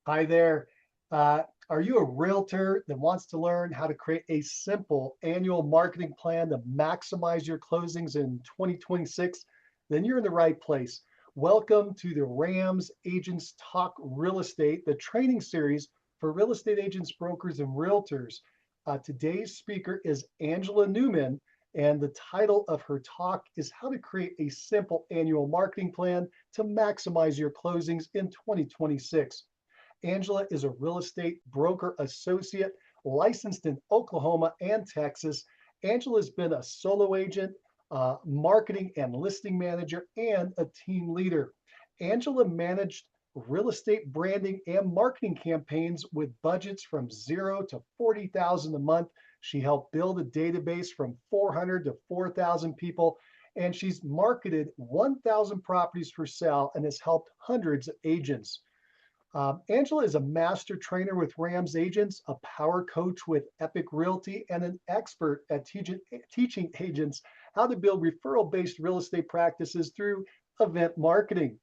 Hi there. Are you a realtor that wants to learn how to create a simple annual marketing plan to maximize your closings in 2026? Then you're in the right place. Welcome to the Rams Agents Talk Real Estate, the training series for real estate agents, brokers, and realtors. Today's speaker is Angela Newman, and the title of her talk is How to Create a Simple Annual Marketing Plan to Maximize Your Closings in 2026. Angela is a real estate broker associate licensed in Oklahoma and Texas. Angela has been a solo agent, marketing and listing manager, and a team leader. Angela managed real estate branding and marketing campaigns with budgets from 0 to 40,000 a month. She helped build a database from 400 to 4,000 people, and she's marketed 1,000 properties for sale and has helped hundreds of agents. Angela is a master trainer with Rams Agents, a power coach with Epic Realty, and an expert at teaching agents how to build referral-based real estate practices through event marketing.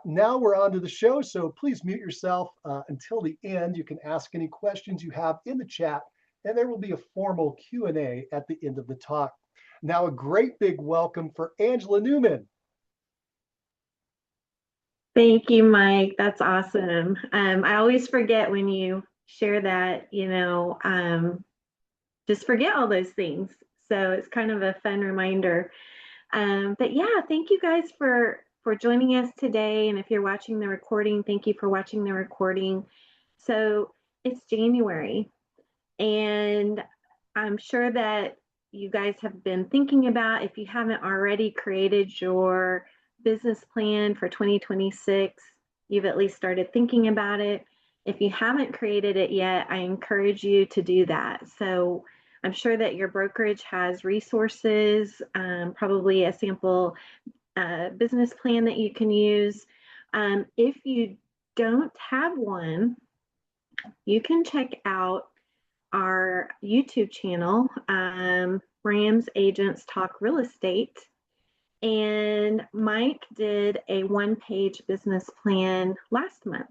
Now we're on to the show, so please mute yourself until the end. You can ask any questions you have in the chat, and there will be a formal Q&A at the end of the talk. Now, a great big welcome for Angela Newman. Thank you, Mike. That's awesome. I always forget when you share that, just forget all those things. So it's kind of a fun reminder. But yeah, thank you guys for joining us today. And if you're watching the recording, thank you for watching the recording. So it's January, and I'm sure that you guys have been thinking about, if you haven't already created your business plan for 2026, you've at least started thinking about it. If you haven't created it yet, I encourage you to do that. So I'm sure that your brokerage has resources, probably a sample business plan that you can use. If you don't have one, you can check out our YouTube channel, Rams Agents Talk Real Estate. And Mike did a one-page business plan last month.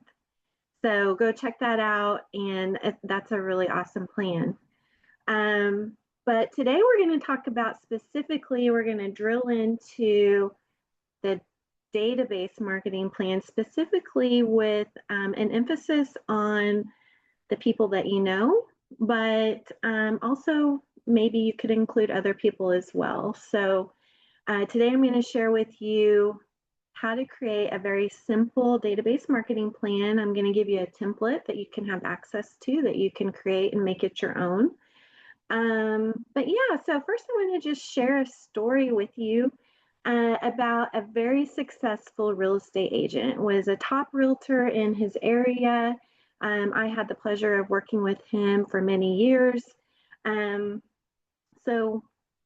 So go check that out, and that's a really awesome plan. But today we're going to talk about specifically, we're going to drill into the database marketing plan, specifically with an emphasis on the people that you know, but also maybe you could include other people as well. So today I'm going to share with you how to create a very simple database marketing plan. I'm going to give you a template that you can have access to, that you can create and make it your own. But yeah, so first I want to just share a story with you about a very successful real estate agent. Was a top realtor in his area. I had the pleasure of working with him for many years. So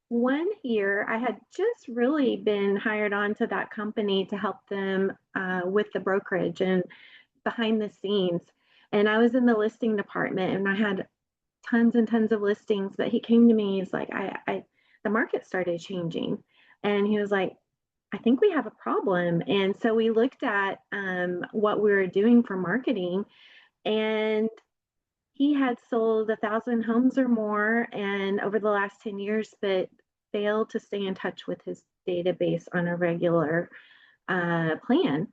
one year I had just really been hired on to that company to help them with the brokerage and behind the scenes. And I was in the listing department, and I had tons and tons of listings, but he came to me, he's like, the market started changing. And he was like, I think we have a problem. And so we looked at what we were doing for marketing, and he had sold 1,000 homes or more and over the last 10 years, but failed to stay in touch with his database on a regular plan.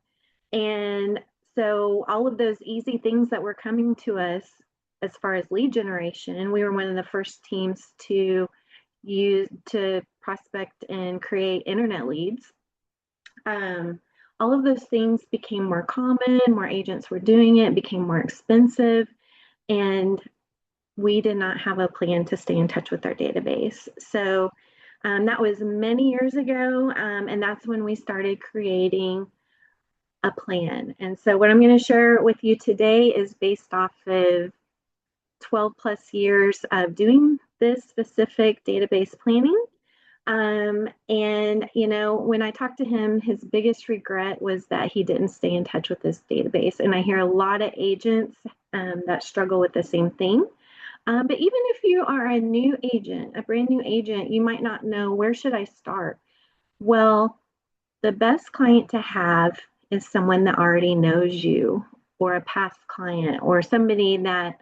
And so all of those easy things that were coming to us as far as lead generation, we were one of the first teams to use to prospect and create internet leads. All of those things became more common, more agents were doing it, became more expensive, and we did not have a plan to stay in touch with our database. So that was many years ago, and that's when we started creating a plan. And so what I'm going to share with you today is based off of 12 plus years of doing this specific database planning. And, when I talked to him, his biggest regret was that he didn't stay in touch with his database. And I hear a lot of agents that struggle with the same thing. But even if you are a new agent, a brand new agent, you might not know, where should I start? Well, the best client to have is someone that already knows you. or a past client or somebody that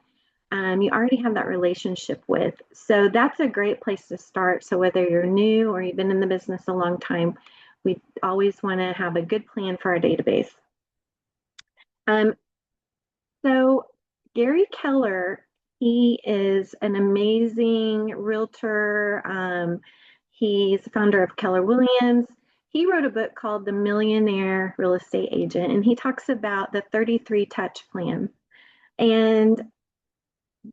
you already have that relationship with. So that's a great place to start. So whether you're new or you've been in the business a long time, we always want to have a good plan for our database. So Gary Keller, he is an amazing realtor. He's the founder of Keller Williams. He wrote a book called The Millionaire Real Estate Agent, and he talks about the 33 touch plan. And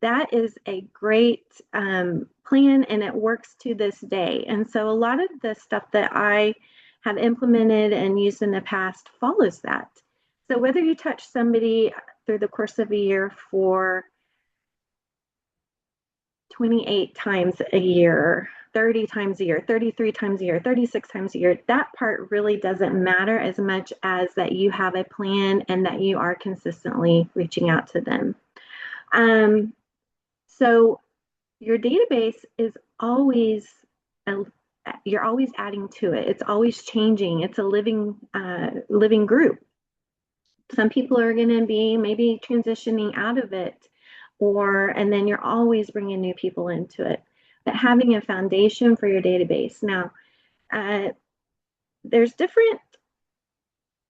that is a great plan, and it works to this day. And so a lot of the stuff that I have implemented and used in the past follows that. So whether you touch somebody through the course of a year for 28 times a year, 30 times a year, 33 times a year, 36 times a year, that part really doesn't matter as much as that you have a plan and that you are consistently reaching out to them. So your database is always, you're always adding to it. It's always changing. It's a living group. Some people are going to be maybe transitioning out of it, and then you're always bringing new people into it. But having a foundation for your database. Now, there's different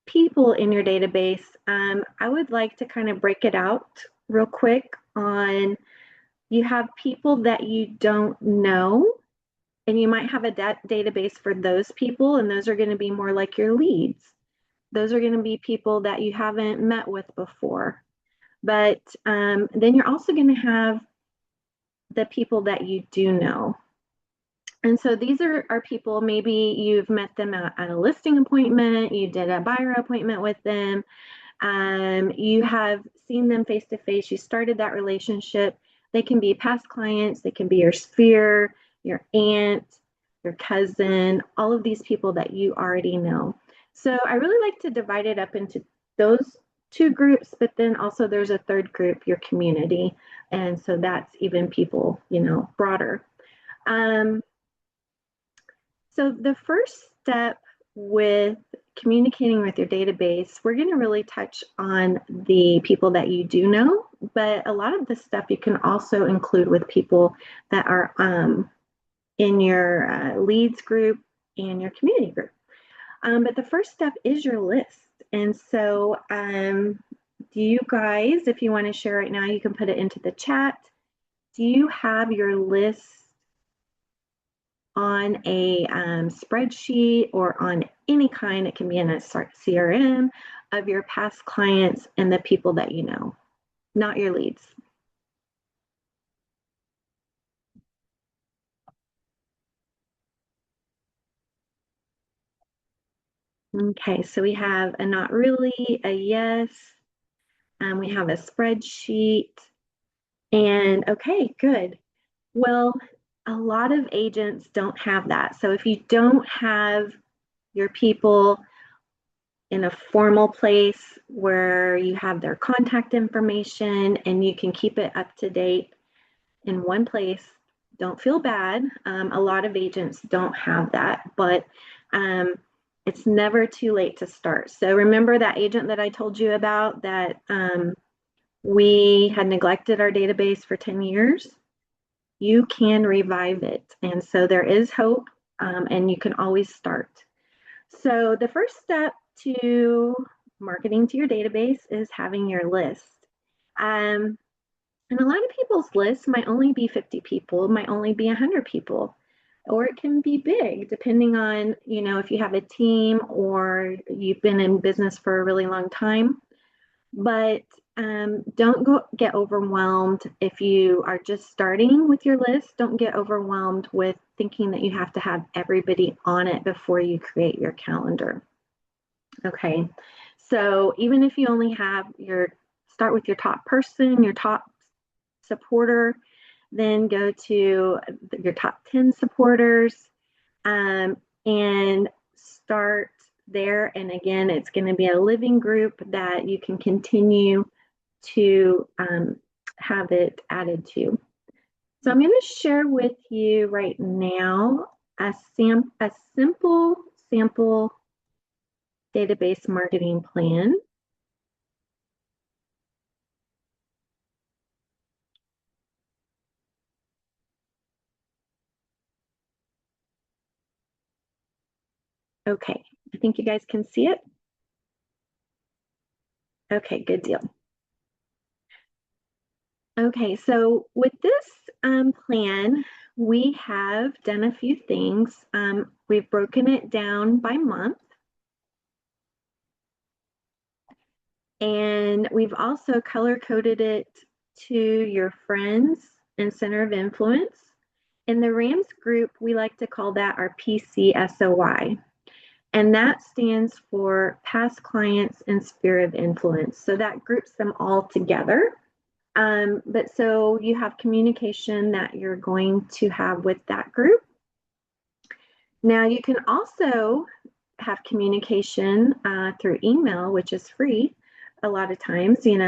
people in your database. I would like to kind of break it out real quick on, you have people that you don't know, and you might have a database for those people, and those are going to be more like your leads. Those are going to be people that you haven't met with before. But then you're also going to have the people that you do know. And so these are people, maybe you've met them at a listing appointment, you did a buyer appointment with them, you have seen them face to face, you started that relationship. They can be past clients, they can be your sphere, your aunt, your cousin, all of these people that you already know. So I really like to divide it up into those two groups, but then also there's a third group, your community. And so that's even people, broader. So the first step with communicating with your database, we're going to really touch on the people that you do know, but a lot of the stuff you can also include with people that are in your leads group and your community group. But the first step is your list. And so do you guys, if you want to share right now, you can put it into the chat. Do you have your list on a spreadsheet or on any kind? It can be in a CRM of your past clients and the people that you know, not your leads. Okay, so we have a not really, a yes, we have a spreadsheet, and okay, good. Well, a lot of agents don't have that. So if you don't have your people in a formal place where you have their contact information and you can keep it up to date in one place, don't feel bad. A lot of agents don't have that, but it's never too late to start. So remember that agent that I told you about that we had neglected our database for 10 years? You can revive it. And so there is hope, and you can always start. So the first step to marketing to your database is having your list. And a lot of people's lists might only be 50 people, might only be 100 people, or it can be big depending on, if you have a team or you've been in business for a really long time. But don't get overwhelmed if you are just starting with your list. Don't get overwhelmed with thinking that you have to have everybody on it before you create your calendar. Okay, so even if you only have start with your top person, your top supporter, then go to your top 10 supporters and start there. And again, it's going to be a living group that you can continue to have it added to. So I'm going to share with you right now a simple sample database marketing plan. Okay, I think you guys can see it. Okay, good deal. Okay, so with this plan, we have done a few things. We've broken it down by month, and we've also color coded it to your friends and center of influence. In the RAMS group, we like to call that our PCSOI, and that stands for past clients and sphere of influence. So that groups them all together. But so you have communication that you're going to have with that group. Now you can also have communication through email, which is free a lot of times, you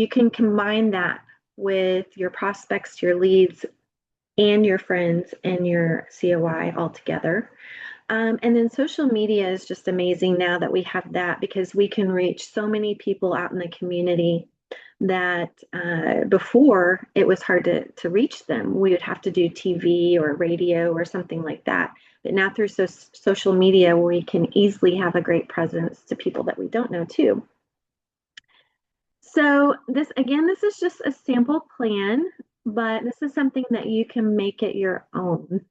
can combine that with your prospects, your leads, and your friends and your COI all together. And then social media is just amazing now that we have that, because we can reach so many people out in the community that before it was hard to reach them. We would have to do TV or radio or something like that. But now through social media, we can easily have a great presence to people that we don't know too. So this is just a sample plan, but this is something that you can make it your own.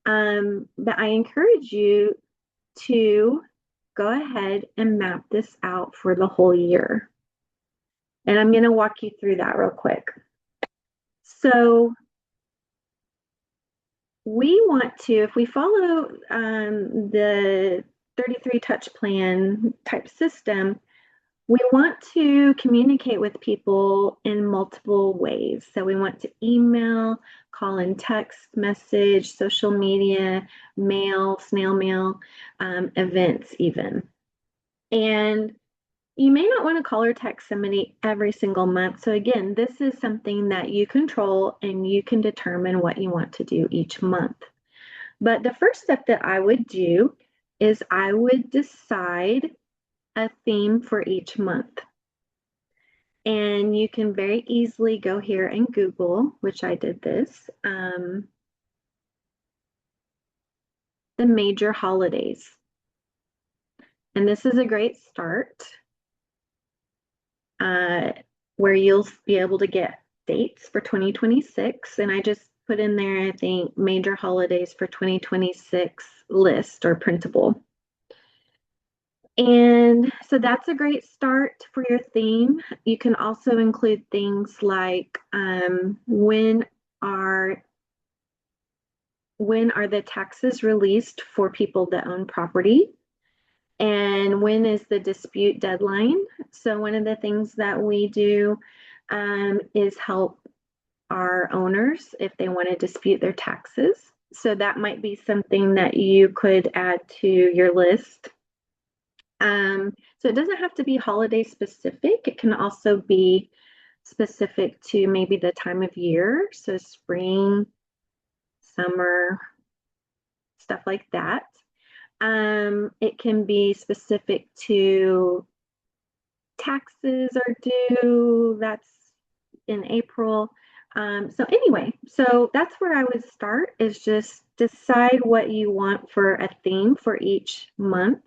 But I encourage you to go ahead and map this out for the whole year. And I'm going to walk you through that real quick. So we want to, if we follow the 33 touch plan type system, we want to communicate with people in multiple ways. So we want to email, call and text, message, social media, mail, snail mail, events even. And you may not want to call or text somebody every single month. So again, this is something that you control and you can determine what you want to do each month. But the first step that I would do is I would decide a theme for each month. And you can very easily go here and Google, which I did this, the major holidays. And this is a great start where you'll be able to get dates for 2026. And I just put in there, I think, major holidays for 2026 list or printable. And so that's a great start for your theme. You can also include things like when are the taxes released for people that own property, and when is the dispute deadline. So one of the things that we do is help our owners if they want to dispute their taxes. So that might be something that you could add to your list. So it doesn't have to be holiday specific. It can also be specific to maybe the time of year. So spring, summer, stuff like that. It can be specific to taxes are due. That's in April. So anyway, so that's where I would start, is just decide what you want for a theme for each month.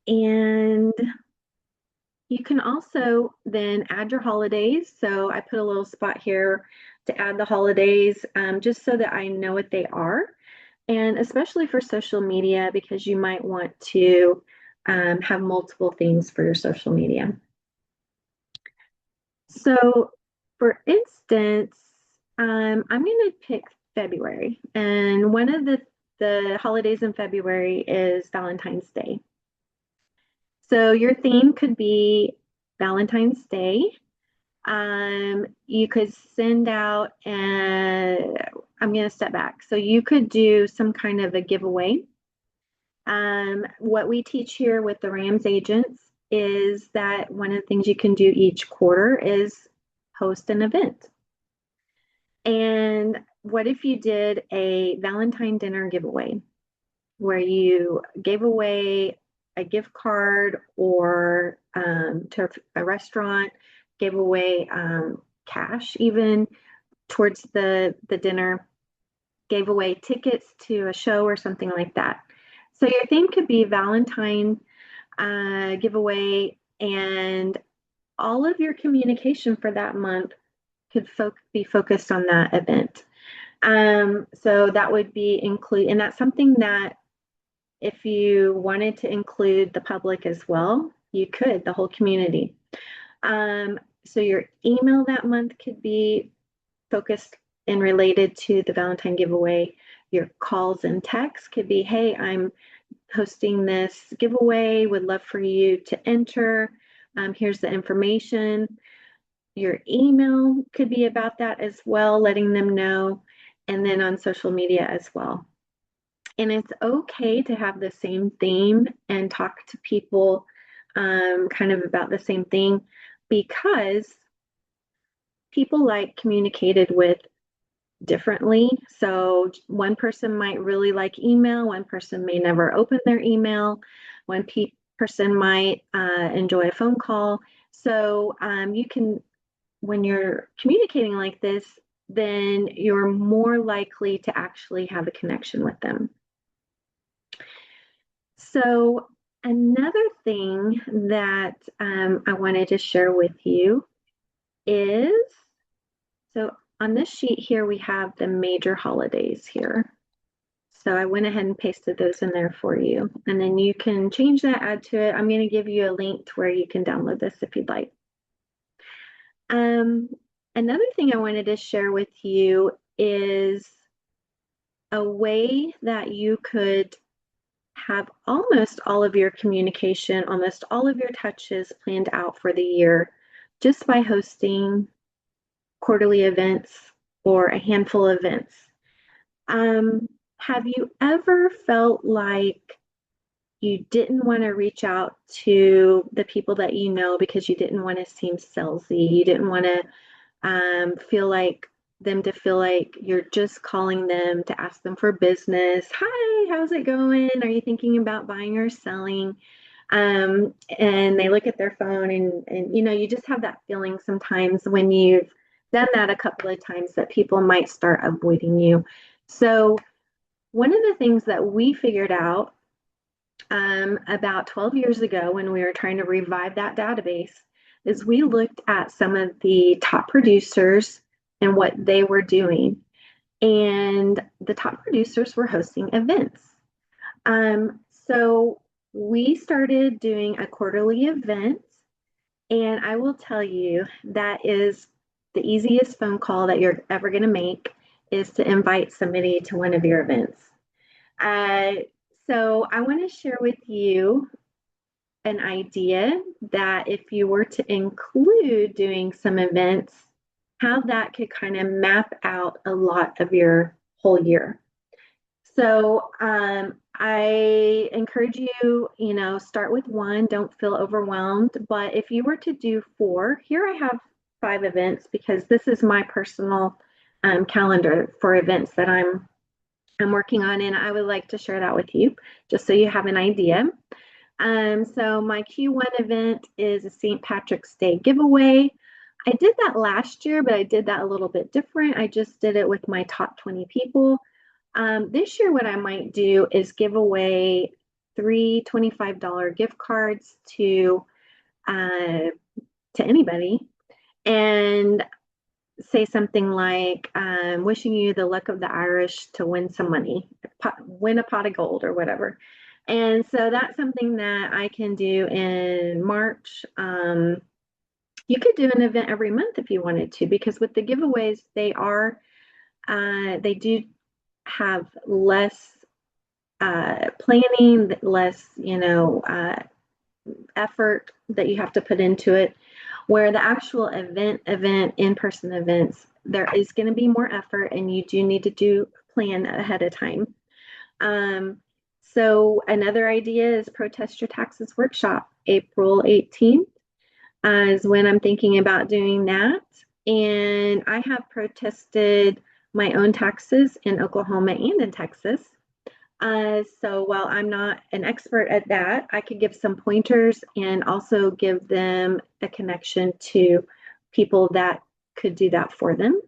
And you can also then add your holidays. So I put a little spot here to add the holidays just so that I know what they are. And especially for social media, because you might want to have multiple things for your social media. So for instance, I'm going to pick February. And one of the holidays in February is Valentine's Day. So your theme could be Valentine's Day. You could send out, I'm going to step back. So you could do some kind of a giveaway. What we teach here with the RAMS agents is that one of the things you can do each quarter is host an event. And what if you did a Valentine dinner giveaway where you gave away a gift card or to a restaurant, gave away cash even towards the dinner. gave away tickets to a show or something like that. So your theme could be Valentine giveaway, and all of your communication for that month could be focused on that event. So that would be and that's something that if you wanted to include the public as well, you could, the whole community. So your email that month could be focused and related to the Valentine giveaway. Your calls and texts could be, hey, I'm hosting this giveaway, would love for you to enter. Here's the information. Your email could be about that as well, letting them know, and then on social media as well. And it's okay to have the same theme and talk to people kind of about the same thing, because people like communicated with differently. So one person might really like email, one person may never open their email, one person might enjoy a phone call. So you can, when you're communicating like this, then you're more likely to actually have a connection with them. So another thing that I wanted to share with you is, so on this sheet here, we have the major holidays here. So I went ahead and pasted those in there for you. And then you can change that, add to it. I'm going to give you a link to where you can download this if you'd like. Another thing I wanted to share with you is a way that you could have almost all of your communication, almost all of your touches planned out for the year just by hosting quarterly events or a handful of events. Have you ever felt like you didn't want to reach out to the people that you know because you didn't want to seem salesy? You didn't want to feel like you're just calling them to ask them for business. Hi, how's it going? Are you thinking about buying or selling? And they look at their phone and you just have that feeling sometimes when you've done that a couple of times that people might start avoiding you. So one of the things that we figured out about 12 years ago when we were trying to revive that database is we looked at some of the top producers and what they were doing. And the top producers were hosting events. So we started doing a quarterly event. And I will tell you, that is the easiest phone call that you're ever going to make, is to invite somebody to one of your events. So I want to share with you an idea that if you were to include doing some events, how that could kind of map out a lot of your whole year. So I encourage you, start with one, don't feel overwhelmed. But if you were to do 4, here I have 5 events because this is my personal calendar for events that I'm working on, and I would like to share that with you just so you have an idea. So my Q1 event is a St. Patrick's Day giveaway. I did that last year, but I did that a little bit different. I just did it with my top 20 people. This year, what I might do is give away 3 $25 gift cards to anybody, and say something like, wishing you the luck of the Irish to win some money, win a pot of gold or whatever. And so that's something that I can do in March. You could do an event every month if you wanted to, because with the giveaways, they do have less planning, less, effort that you have to put into it. Where the actual event, in-person events, there is going to be more effort, and you do need to plan ahead of time. So another idea is Protest Your Taxes Workshop. April 18th is when I'm thinking about doing that. And I have protested my own taxes in Oklahoma and in Texas. So while I'm not an expert at that, I could give some pointers and also give them a connection to people that could do that for them.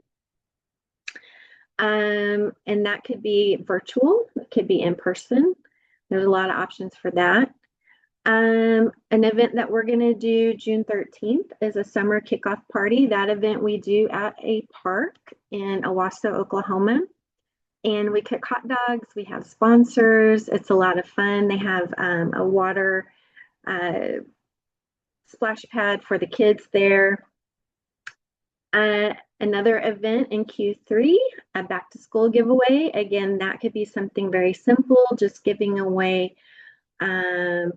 And that could be virtual, it could be in person. There's a lot of options for that. An event that we're going to do June 13th is a summer kickoff party. That event we do at a park in Owasso, Oklahoma. And we cook hot dogs. We have sponsors. It's a lot of fun. They have a water uh, splash pad for the kids there. Another event in Q3, a back to school giveaway. Again, that could be something very simple, just giving away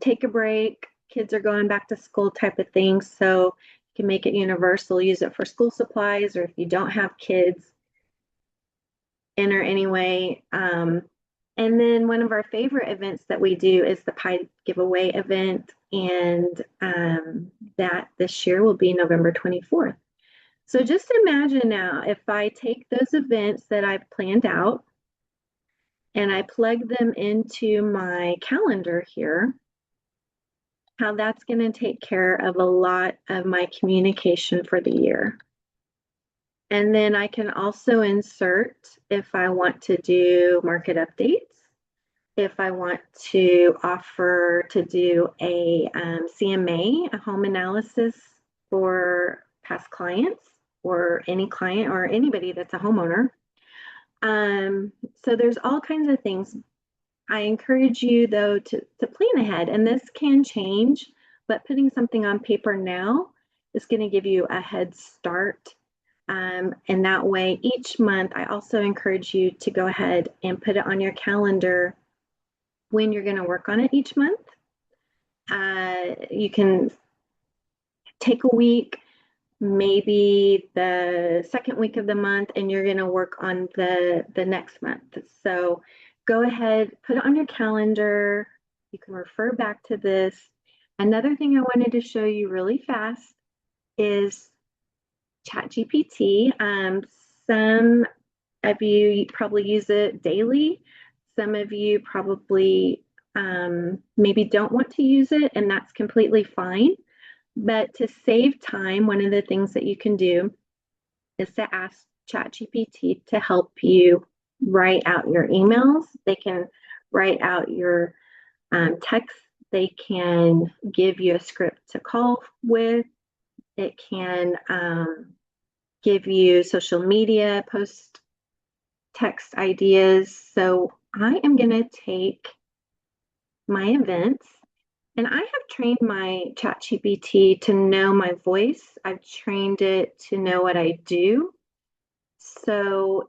take a break. Kids are going back to school type of thing. So you can make it universal, use it for school supplies, or if you don't have kids, enter anyway. And then one of our favorite events that we do is the pie giveaway event. And that this year will be November 24th. So just imagine now if I take those events that I've planned out and I plug them into my calendar here, how that's going to take care of a lot of my communication for the year. And then I can also insert if I want to do market updates, if I want to offer to do a CMA, a home analysis for past clients or any client or anybody that's a homeowner. So there's all kinds of things. I encourage you, though, to plan ahead, and this can change, but putting something on paper now is going to give you a head start. And that way, each month, I also encourage you to go ahead and put it on your calendar when you're going to work on it each month. You can take a week, maybe the second week of the month, and you're going to work on the next month. So go ahead, put it on your calendar. You can refer back to this. Another thing I wanted to show you really fast is ChatGPT. Some of you probably use it daily. Some of you probably maybe don't want to use it, and that's completely fine. But to save time, one of the things that you can do is to ask ChatGPT to help you write out your emails. They can write out your text. They can give you a script to call with. It can give you social media post text ideas. So I am going to take my events, and I have trained my ChatGPT to know my voice. I've trained it to know what I do. So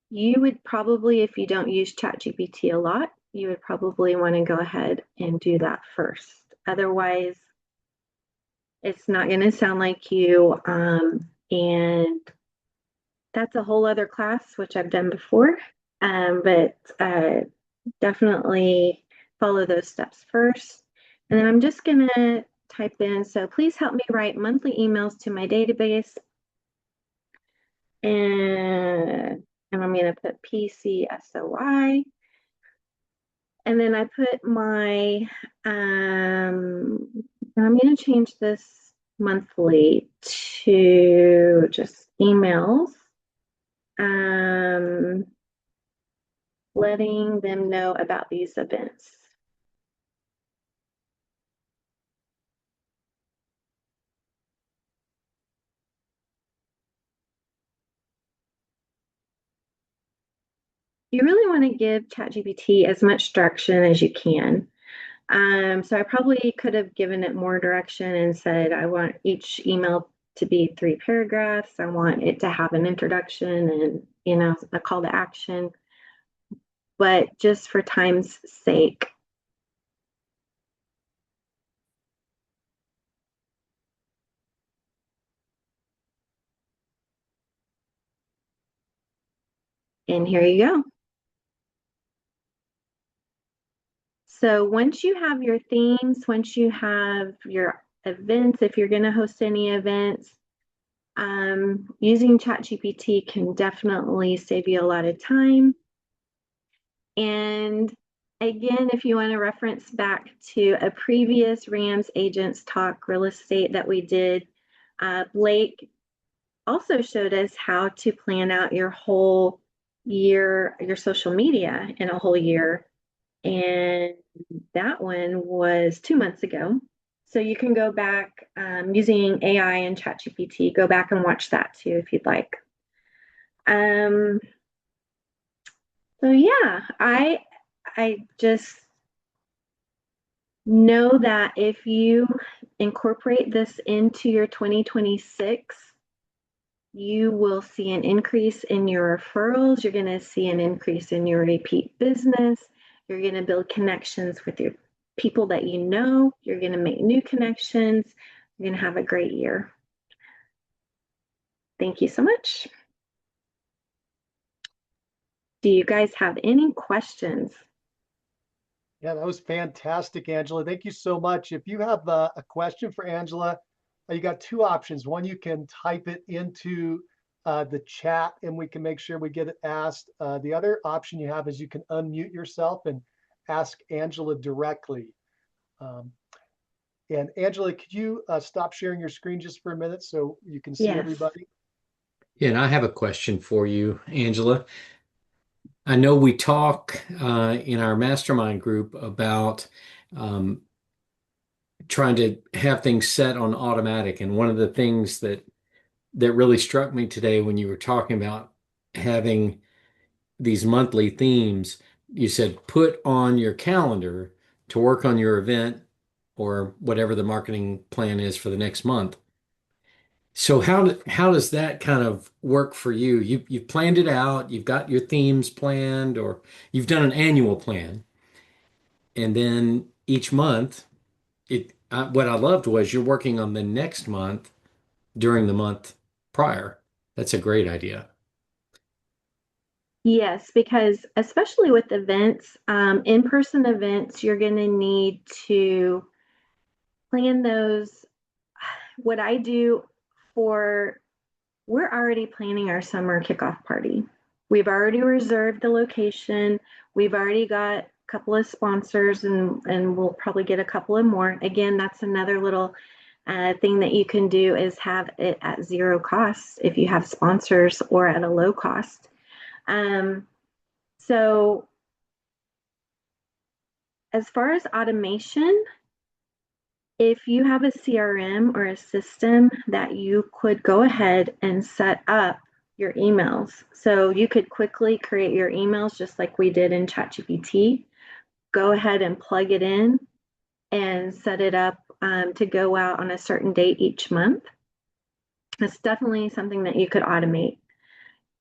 you would probably, if you don't use ChatGPT a lot, you would probably want to go ahead and do that first. Otherwise, it's not going to sound like you. And that's a whole other class, which I've done before. But definitely follow those steps first. And then I'm just going to type in, so please help me write monthly emails to my database. And I'm going to put PCSOI. And then I put my, I'm going to change this monthly to just emails, letting them know about these events. You really want to give ChatGPT as much direction as you can. So I probably could have given it more direction and said, I want each email to be 3 paragraphs. I want it to have an introduction and, a call to action. But just for time's sake, and here you go. So once you have your themes, once you have your events, if you're going to host any events, using ChatGPT can definitely save you a lot of time. And again, if you want to reference back to a previous Rams Agents Talk Real Estate that we did, Blake also showed us how to plan out your whole year, your social media in a whole year. And that one was 2 months ago. So you can go back using AI and ChatGPT, go back and watch that too if you'd like. Um, so yeah, I just know that if you incorporate this into your 2026, you will see an increase in your referrals. You're going to see an increase in your repeat business. You're going to build connections with your people that you know. You're going to make new connections. You're going to have a great year. Thank you so much. Do you guys have any questions? Yeah, that was fantastic, Angela. Thank you so much. If you have a question for Angela, you got two options. One, you can type it into the chat and we can make sure we get it asked. The other option you have is you can unmute yourself and ask Angela directly. Um, and Angela, could you stop sharing your screen just for a minute so you can see Yes. everybody? Yeah, and I have a question for you, Angela. I know we talk in our mastermind group about um, trying to have things set on automatic. And one of the things that really struck me today when you were talking about having these monthly themes, you said put on your calendar to work on your event or whatever the marketing plan is for the next month. So how does that kind of work for you? You've planned it out, you've got your themes planned, or you've done an annual plan, and then each month, what I loved was you're working on the next month during the month prior. That's a great idea. Yes, because especially with events, in-person events, you're going to need to plan those. What I do for we're already planning our summer kickoff party. We've already reserved the location. We've already got a couple of sponsors and we'll probably get a couple of more. Again, that's another little thing that you can do is have it at zero cost if you have sponsors or at a low cost. So as far as automation, if you have a CRM or a system that you could go ahead and set up your emails. So you could quickly create your emails just like we did in ChatGPT. Go ahead and plug it in and set it up to go out on a certain date each month. It's definitely something that you could automate.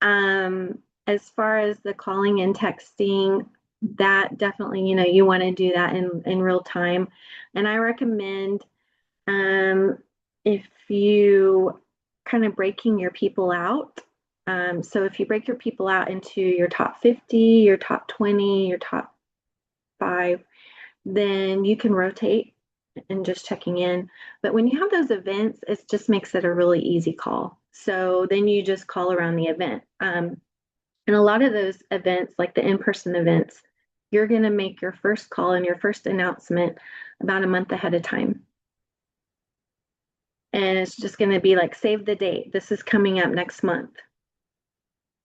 As far as the calling and texting, that definitely, you want to do that in real time. And I recommend if you kind of breaking your people out. So if you break your people out into your top 50, your top 20, your top 5, then you can rotate and just checking in. But when you have those events, it just makes it a really easy call. So then you just call around the event. And a lot of those events, like the in-person events, you're going to make your first call and your first announcement about a month ahead of time. And it's just going to be like, save the date. This is coming up next month.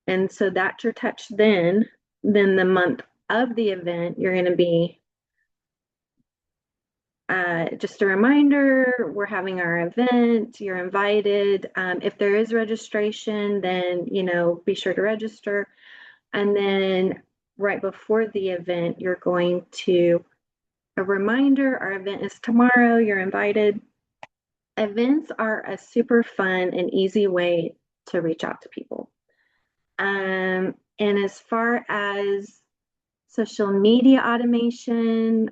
And so that's your touch then the month of the event, you're going to be just a reminder, we're having our event, you're invited. If there is registration, then, be sure to register. And then right before the event, you're going to a reminder, our event is tomorrow, you're invited. Events are a super fun and easy way to reach out to people. And as far as social media automation,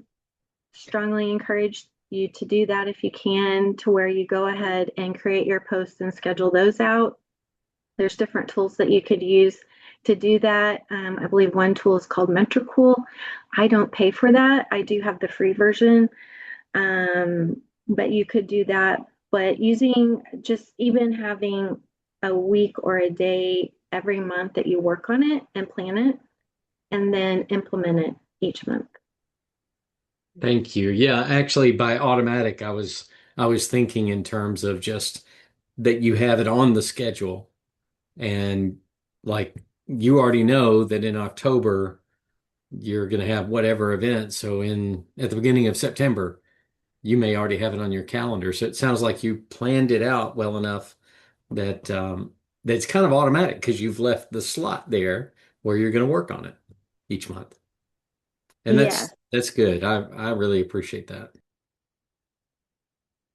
strongly encourage you to do that if you can, to where you go ahead and create your posts and schedule those out. There's different tools that you could use to do that. I believe one tool is called Metricool. I don't pay for that. I do have the free version, but you could do that. But using just even having a week or a day every month that you work on it and plan it, and then implement it each month. Thank you. Yeah, actually by automatic, I was thinking in terms of just that you have it on the schedule. And like you already know that in October you're going to have whatever event. So in at the beginning of September, you may already have it on your calendar. So it sounds like you planned it out well enough that that's kind of automatic because you've left the slot there where you're going to work on it each month. And Yes, that's good. I really appreciate that.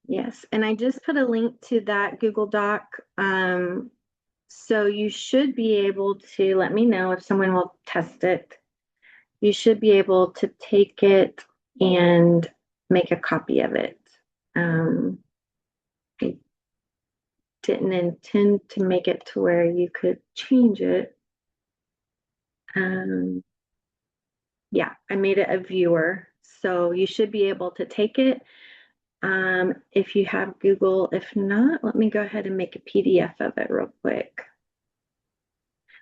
yes. And I just put a link to that Google Doc. So you should be able to let me know if someone will test it. You should be able to take it and make a copy of it. Um, I didn't intend to make it to where you could change it. Um, yeah, I made it a viewer. So you should be able to take it. If you have Google, if not, let me go ahead and make a PDF of it real quick.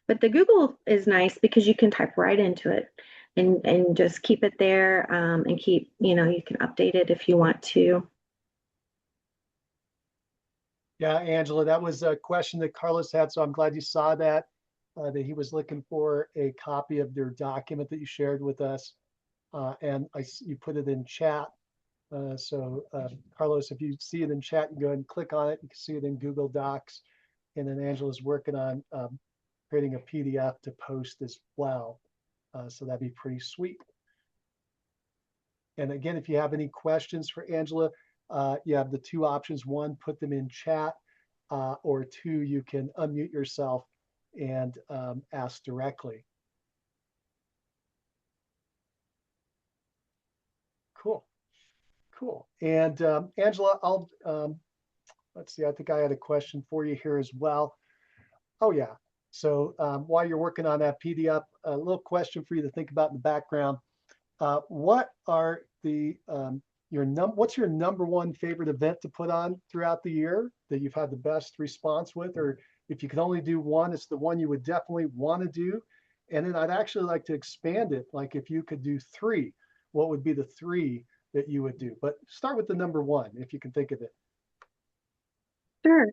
But the Google is nice because you can type right into it and just keep it there and keep, you can update it if you want to. Yeah, Angela, that was a question that Carlos had, so I'm glad you saw that, that he was looking for a copy of their document that you shared with us. And you put it in chat. Carlos, if you see it in chat, you go ahead and click on it. You can see it in Google Docs. And then Angela's working on creating a PDF to post as well. So that'd be pretty sweet. And again, if you have any questions for Angela, you have the two options. One, put them in chat, or two, you can unmute yourself and ask directly. Cool, cool. And Angela, let's see, I think I had a question for you here as well. Oh yeah, so while you're working on that PDF, a little question for you to think about in the background. What are what's your number one favorite event to put on throughout the year that you've had the best response with? Or if you could only do one, it's the one you would definitely want to do. And then I'd actually like to expand it. Like if you could do three, what would be the three that you would do? But start with the number one, if you can think of it. Sure.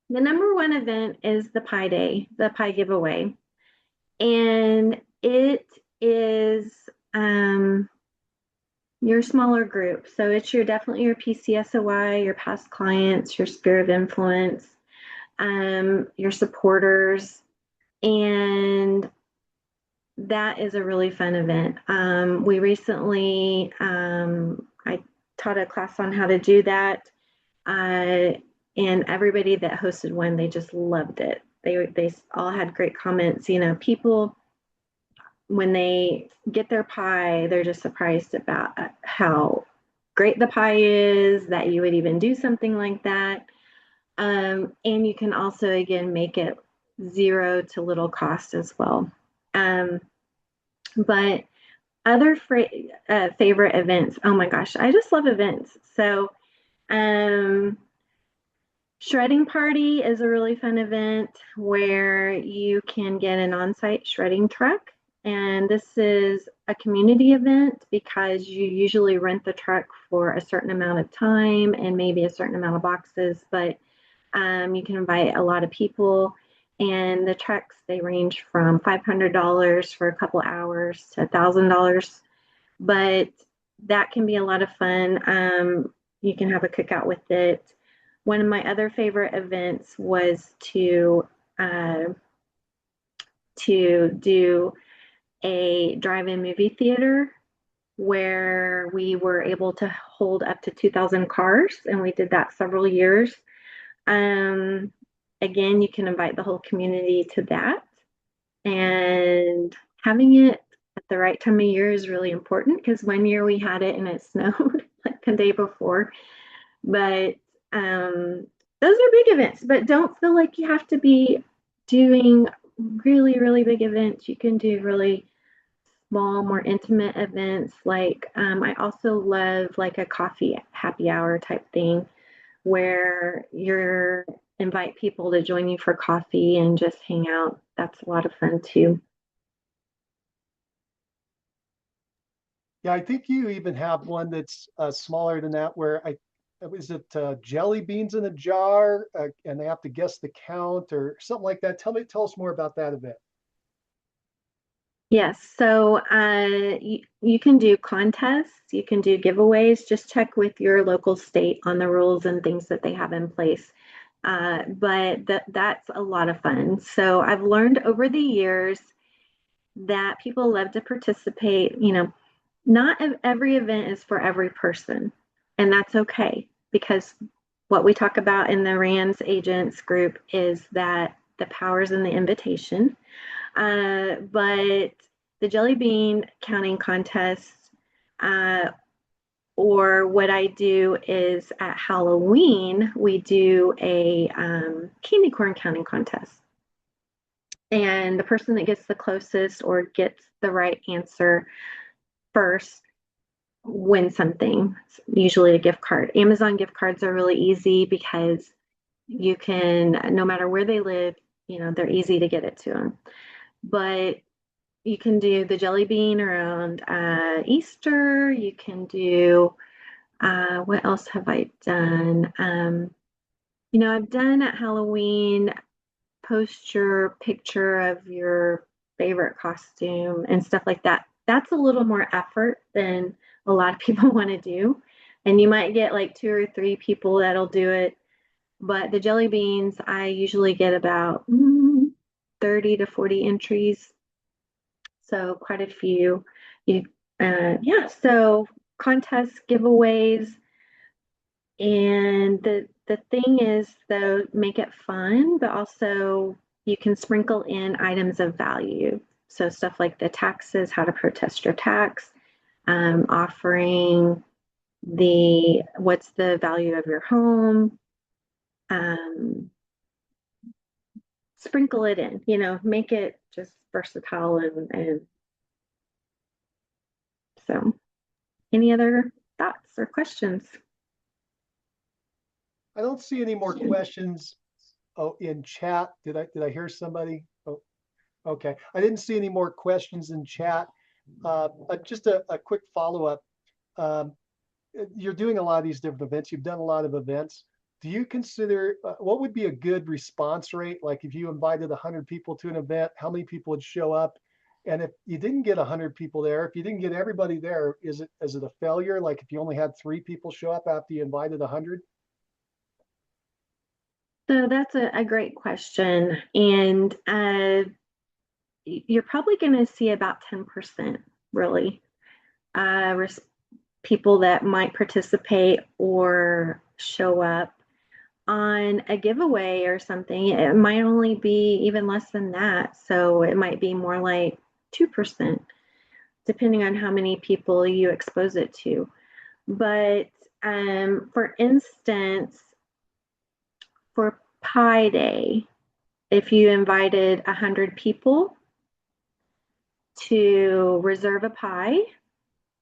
The number one event is the Pie Day, the pie giveaway. And it is your smaller group. So it's definitely your PCSOI, your past clients, your sphere of influence, your supporters. And that is a really fun event. We recently, I taught a class on how to do that. And everybody that hosted one, they just loved it. They all had great comments. People, when they get their pie, they're just surprised about how great the pie is, that you would even do something like that. And you can also, again, make it zero to little cost as well. But other favorite events, oh my gosh, I just love events. So, shredding party is a really fun event where you can get an on-site shredding truck. And this is a community event because you usually rent the truck for a certain amount of time and maybe a certain amount of boxes, but you can invite a lot of people. And the trucks, they range from $500 for a couple hours to $1,000. But that can be a lot of fun. You can have a cookout with it. One of my other favorite events was uh, to do a drive-in movie theater where we were able to hold up to 2,000 cars, and we did that several years. Um, Again, you can invite the whole community to that, and having it at the right time of year is really important because one year we had it and it snowed like the day before. But those are big events, but don't feel like you have to be doing really, really big events. You can do really small, more intimate events. Like I also love like a coffee happy hour type thing where you're invite people to join you for coffee and just hang out. That's a lot of fun too. Yeah, I think you even have one that's smaller than that, where is it jelly beans in a jar, and they have to guess the count or something like that? Tell us more about that event. Yes, so you can do contests, you can do giveaways. Just check with your local state on the rules and things that they have in place. But that's a lot of fun. So I've learned over the years that people love to participate. Not every event is for every person, and that's okay because what we talk about in the RANS agents group is that the power's in the invitation. But the jelly bean counting contest, uh, or what I do is at Halloween, we do a candy corn counting contest. And the person that gets the closest or gets the right answer first win something, usually a gift card. Amazon gift cards are really easy because you can, no matter where they live, they're easy to get it to them. But you can do the jelly bean around Easter. You can do, what else have I done? I've done at Halloween, post your picture of your favorite costume and stuff like that. That's a little more effort than a lot of people want to do. And you might get like 2 or 3 people that'll do it. But the jelly beans, I usually get about 30 to 40 entries. So quite a few. Yeah, so contests, giveaways, and the thing is though, make it fun, but also you can sprinkle in items of value. So stuff like the taxes, how to protest your tax, offering what's the value of your home, um, sprinkle it in, make it just versatile and so. Any other thoughts or questions? I don't see any more questions. Oh, in chat. Did I hear somebody? Oh, okay. I didn't see any more questions in chat. Just a quick follow-up. Um, you're doing a lot of these different events. You've done a lot of events. Do you consider what would be a good response rate? Like if you invited 100 people to an event, how many people would show up? And if you didn't get 100 people there, if you didn't get everybody there, is it a failure? Like if you only had 3 people show up after you invited 100? So that's a great question. And you're probably going to see about 10% really people that might participate or show up. On a giveaway or something, it might only be even less than that. So it might be more like 2%, depending on how many people you expose it to. But for instance, for Pi Day, if you invited 100 people to reserve a pie,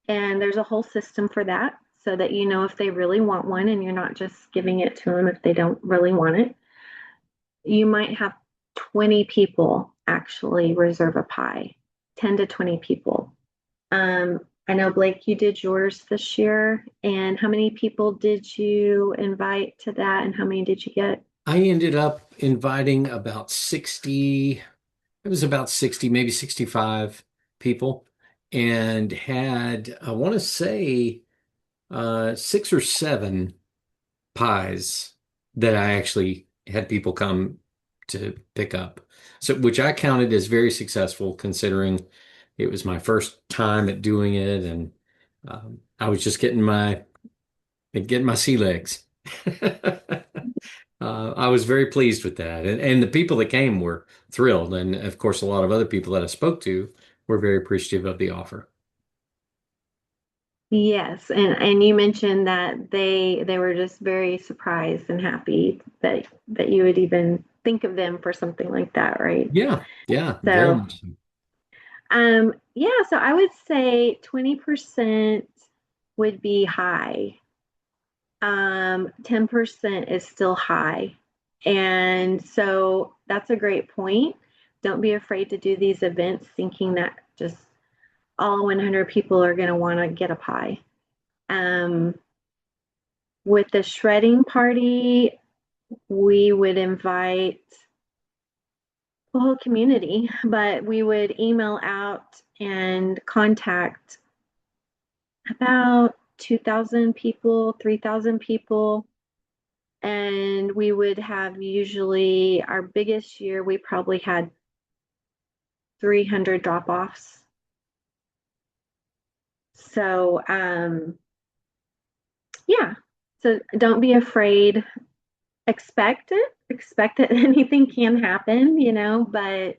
and there's a whole system for that so that you know if they really want one and you're not just giving it to them if they don't really want it. You might have 20 people actually reserve a pie, 10 to 20 people. I know, Blake, you did yours this year. And how many people did you invite to that? And how many did you get? I ended up inviting about 60, it was about 60, maybe 65 people, and had, I want to say, 6 or 7 pies that I actually had people come to pick up. So, which I counted as very successful considering it was my first time at doing it, and I was just getting my sea legs. I was very pleased with that, and the people that came were thrilled, and of course, a lot of other people that I spoke to were very appreciative of the offer. Yes, and you mentioned that they were just very surprised and happy that you would even think of them for something like that, right? Yeah, yeah, very So, much so. yeah, so I would say 20% would be high. 10% is still high. And so that's a great point. Don't be afraid to do these events thinking that just all 100 people are going to want to get a pie. Um, With the shredding party, we would invite the whole community, but we would email out and contact about 2,000 people, 3,000 people. And we would have usually our biggest year, we probably had 300 drop offs. So, yeah. So don't be afraid. Expect it. Expect that anything can happen, but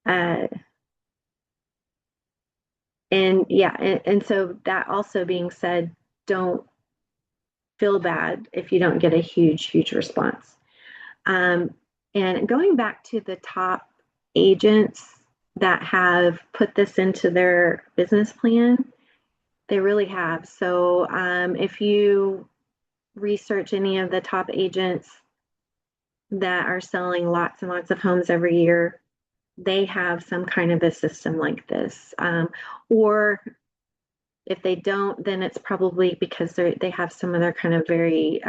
uh, and yeah, and so that also being said, don't feel bad if you don't get a huge response. Um, and going back to the top agents that have put this into their business plan, they really have. So if you research any of the top agents that are selling lots and lots of homes every year, they have some kind of a system like this. Or if they don't, then it's probably because they have some other kind of very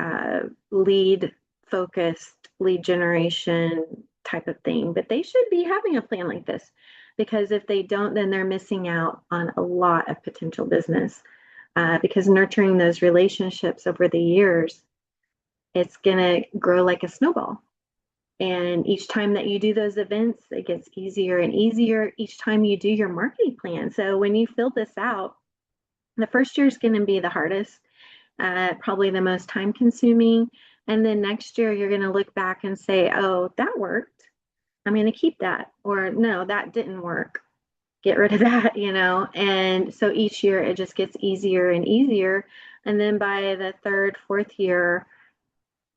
lead focused lead generation type of thing. But they should be having a plan like this, because if they don't, then they're missing out on a lot of potential business. Because nurturing those relationships over the years, it's going to grow like a snowball. And each time that you do those events, it gets easier and easier each time you do your marketing plan. So when you fill this out, the first year is going to be the hardest, probably the most time consuming. And then next year, you're going to look back and say, oh, that worked. I'm going to keep that. Or no, that didn't work. Get rid of that, And so each year it just gets easier and easier. And then by the third, fourth year,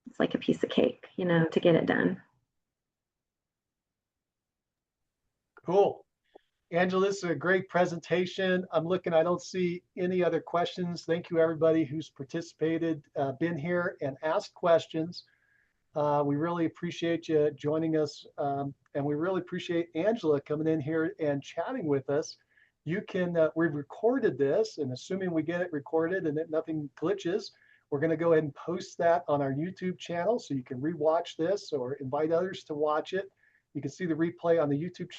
it's like a piece of cake, to get it done. Cool. Angela, this is a great presentation. I'm looking, I don't see any other questions. Thank you, everybody who's participated, been here and asked questions. We really appreciate you joining us. And we really appreciate Angela coming in here and chatting with us. You can, we've recorded this, and assuming we get it recorded and that nothing glitches, we're going to go ahead and post that on our YouTube channel so you can rewatch this or invite others to watch it. You can see the replay on the YouTube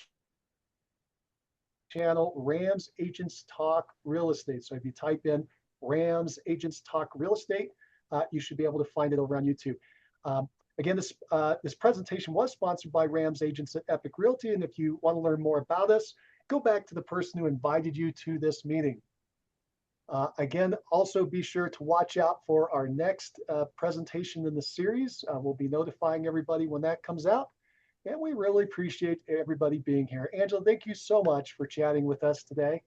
channel, Rams Agents Talk Real Estate. So if you type in Rams Agents Talk Real Estate, you should be able to find it over on YouTube. Again, this presentation was sponsored by Rams Agents at Epic Realty. And if you want to learn more about us, go back to the person who invited you to this meeting. Again, also be sure to watch out for our next presentation in the series. We'll be notifying everybody when that comes out. And we really appreciate everybody being here. Angela, thank you so much for chatting with us today.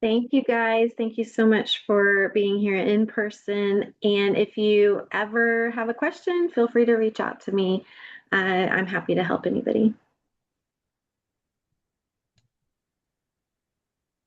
Thank you, guys. Thank you so much for being here in person. And if you ever have a question, feel free to reach out to me. I'm happy to help anybody.